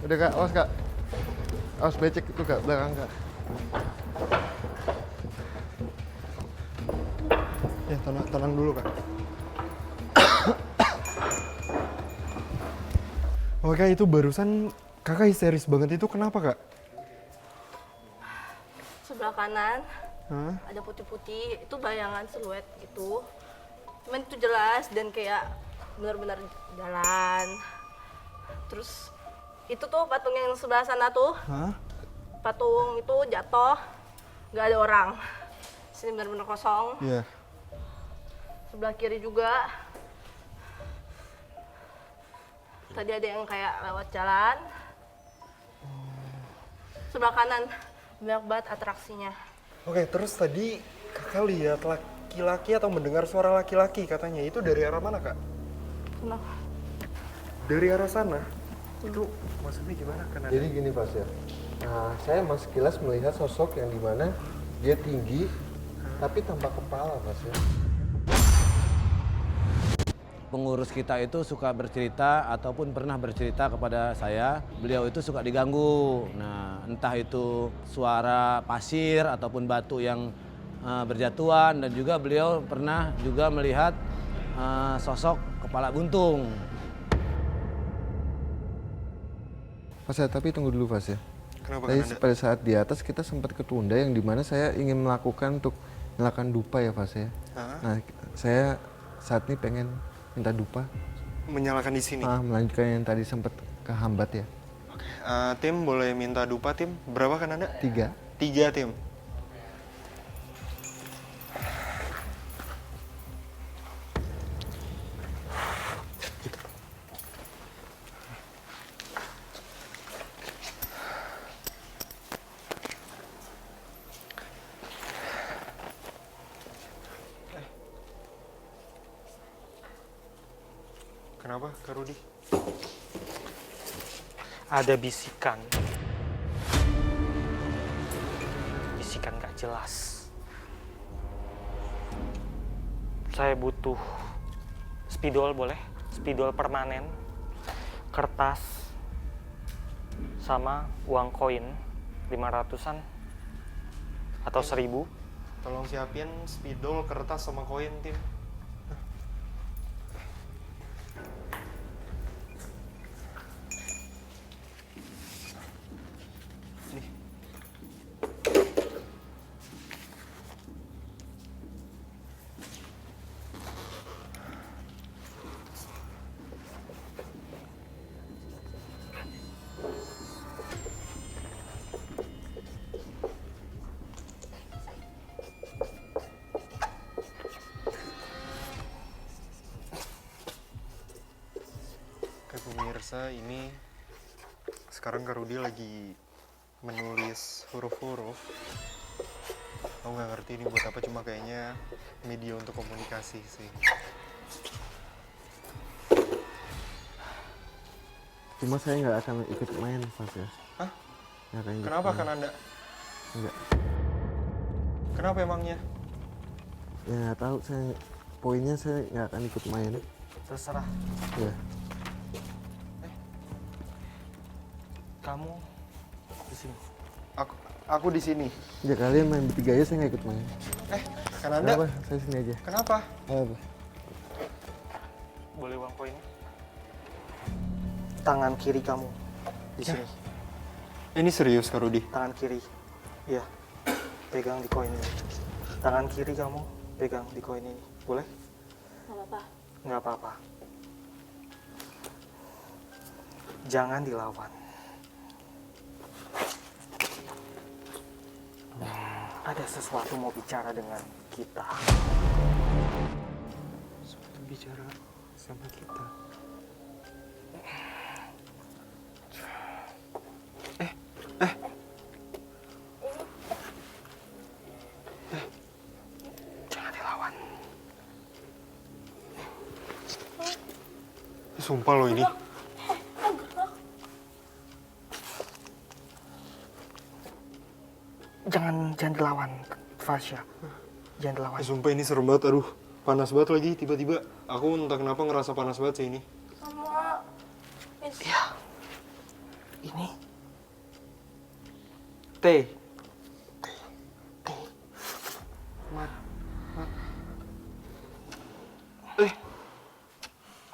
Udah kak, awas kak. Awas becek itu kak, belakang kak. Ya, tenang dulu kak. Oke, itu barusan kakak histeris banget itu kenapa kak? Sebelah kanan Hah? ada putih-putih, itu bayangan siluet gitu. Cuman itu jelas dan kayak benar-benar jalan. Terus itu tuh patung yang sebelah sana tuh, Hah? patung itu jatuh, nggak ada orang. Sini benar-benar kosong. Iya. Sebelah kiri juga. Tadi ada yang kayak lewat jalan. Sebelah kanan banyak banget atraksinya. Oke, terus tadi kakak lihat laki-laki atau mendengar suara laki-laki katanya. Itu dari arah mana kak? Kenapa? Dari arah sana. Itu maksudnya gimana? Kan Jadi gini Mas ya, nah, saya mas sekilas melihat sosok yang dimana dia tinggi tapi tanpa kepala Mas ya. Pengurus kita itu suka bercerita ataupun pernah bercerita kepada saya, beliau itu suka diganggu. Nah, entah itu suara pasir ataupun batu yang berjatuhan, dan juga beliau pernah juga melihat sosok kepala buntung. Mas ya, tapi tunggu dulu Mas ya. Kenapa Tadi kan anda? pada saat di atas kita sempat ketunda yang dimana saya ingin melakukan untuk nyalakan dupa ya Mas ya. Hah? Nah, saya saat ini pengen minta dupa, Menyalakan di sini. melanjutkan yang tadi sempat kehambat ya. Oke. Tim boleh minta dupa tim? Berapa kan anda? 3. 3 tim. Kenapa Kak Rudi? Ada bisikan. Bisikan gak jelas. Saya butuh spidol boleh? Spidol permanen, kertas, sama uang koin 500-an atau 1000. Tolong siapin spidol, kertas, sama koin tim. Nih. Oke pemirsa, ini sekarang Kak Rudi lagi menulis huruf-huruf. Aku nggak ngerti ini buat apa, cuma kayaknya media untuk komunikasi sih. Cuma saya nggak akan ikut main Mas ya. Hah? Nggak akan ikut Kenapa main. kan Anda? Enggak. Kenapa emangnya? Ya nggak tahu, saya poinnya saya nggak akan ikut main. Terserah. Ya. Kamu di sini. Aku di sini. Ya kalian main bertiga aja, saya nggak ikut main. Kan Anda? Kenapa? Saya sini aja. Kenapa? Apa? Boleh uang koin? Tangan kiri kamu di sini. Ini serius Kak Rudi? Tangan kiri. Iya. Pegang di koin ini. Tangan kiri kamu pegang di koin ini. Boleh? Nggak apa-apa. Nggak apa-apa. Jangan dilawan. Ada sesuatu mau bicara dengan kita. Suatu bicara sama kita. Jangan dilawan. Sumpah lo ini. Jangan dilawan, Fasya. Jangan dilawan. Sumpah ini serem banget, aduh. Panas banget lagi tiba-tiba. Aku entah kenapa ngerasa panas banget sih ini. Sama. Iya. Ini. T. Mat.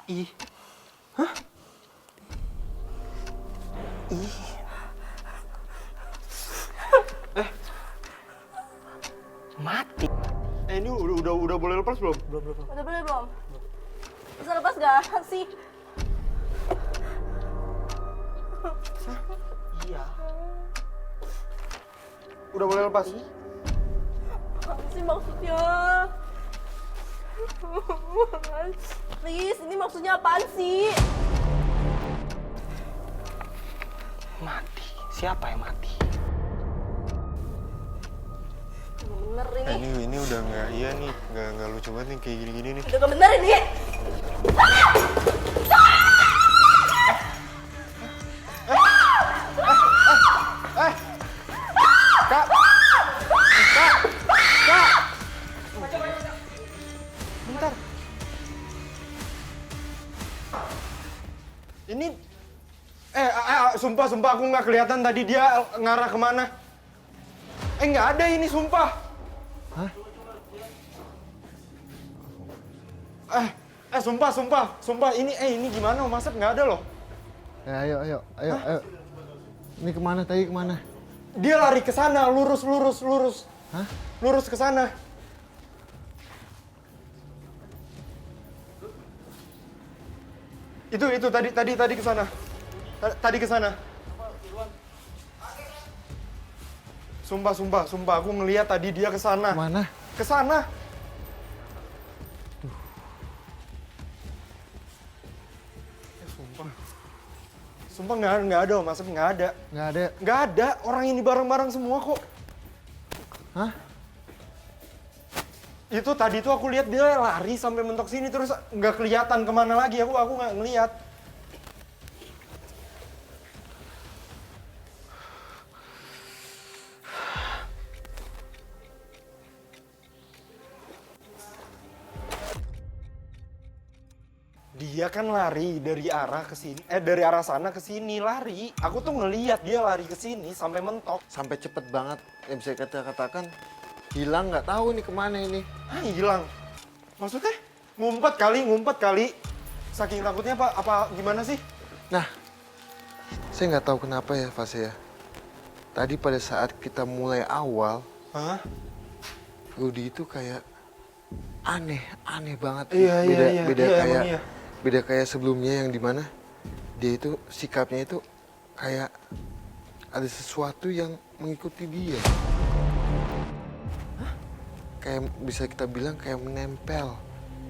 I. Mati. Ini udah boleh lepas belum? Belum. Udah boleh belum? Bisa lepas gak sih? Iya. Udah boleh lepas? Apa sih maksudnya? Please, ini maksudnya apaan sih? Mati. Siapa yang mati? Bener ini. Ini udah nggak iya nih, nggak lucu banget nih kayak gini-gini nih. Udah gak bener ini. Kak! Bentar. Ini sumpah aku nggak kelihatan tadi dia ngarah kemana. Nggak ada ini sumpah. Hah? Sumpah ini gimana Mas Asep, nggak ada loh. Ayo. Ini kemana tadi kemana? Dia lari ke sana, lurus. Hah? Lurus ke sana. Itu tadi ke sana. Tadi ke sana. Sumpah aku ngelihat tadi dia ke sana. Mana? Ke sana. Sumpah nggak ada, Mas Asep, nggak ada. Nggak ada, orang ini bareng-bareng semua kok. Hah? Itu tadi tuh aku lihat dia lari sampai mentok sini terus nggak kelihatan kemana lagi. Aku nggak ngelihat. Dia kan lari dari arah ke sini, dari arah sana ke sini lari. Aku tuh ngelihat dia lari ke sini sampai mentok. Sampai cepet banget, yang bisa kita katakan hilang, nggak tahu nih kemana ini. Hah, hilang. Maksudnya ngumpet kali. Saking takutnya apa gimana sih? Nah, saya nggak tahu kenapa ya, Fas ya. Tadi pada saat kita mulai awal, Hah? Rudy itu kayak aneh banget. Iya, kayak emang iya. beda kayak sebelumnya yang dimana dia itu sikapnya itu kayak ada sesuatu yang mengikuti dia. Hah? Kayak bisa kita bilang kayak menempel.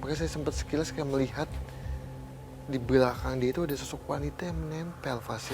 Makanya saya sempat sekilas kayak melihat di belakang dia itu ada sosok wanita yang menempel, Fas.